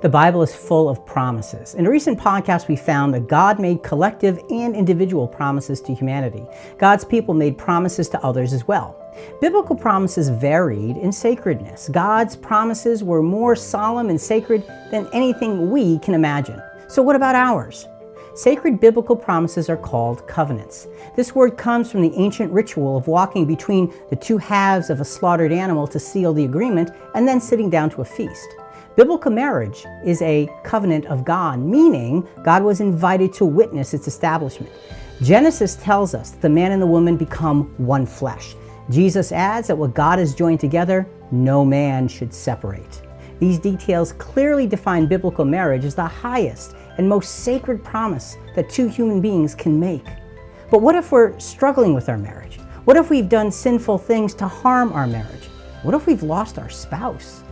The Bible is full of promises. In a recent podcast, we found that God made collective and individual promises to humanity. God's people made promises to others as well. Biblical promises varied in sacredness. God's promises were more solemn and sacred than anything we can imagine. So what about ours? Sacred biblical promises are called covenants. This word comes from the ancient ritual of walking between the two halves of a slaughtered animal to seal the agreement and then sitting down to a feast. Biblical marriage is a covenant of God, meaning God was invited to witness its establishment. Genesis tells us that the man and the woman become one flesh. Jesus adds that what God has joined together, no man should separate. These details clearly define biblical marriage as the highest and most sacred promise that two human beings can make. But what if we're struggling with our marriage? What if we've done sinful things to harm our marriage? What if we've lost our spouse?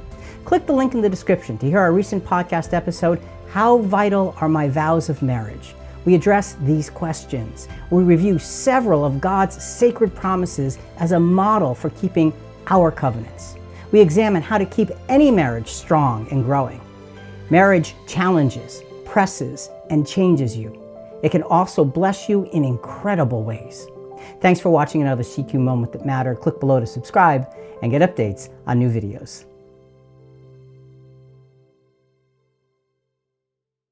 Click the link in the description to hear our recent podcast episode, How Vital Are My Vows of Marriage? We address these questions. We review several of God's sacred promises as a model for keeping our covenants. We examine how to keep any marriage strong and growing. Marriage challenges, presses, and changes you. It can also bless you in incredible ways. Thanks for watching another CQ Moment That Matter. Click below to subscribe and get updates on new videos.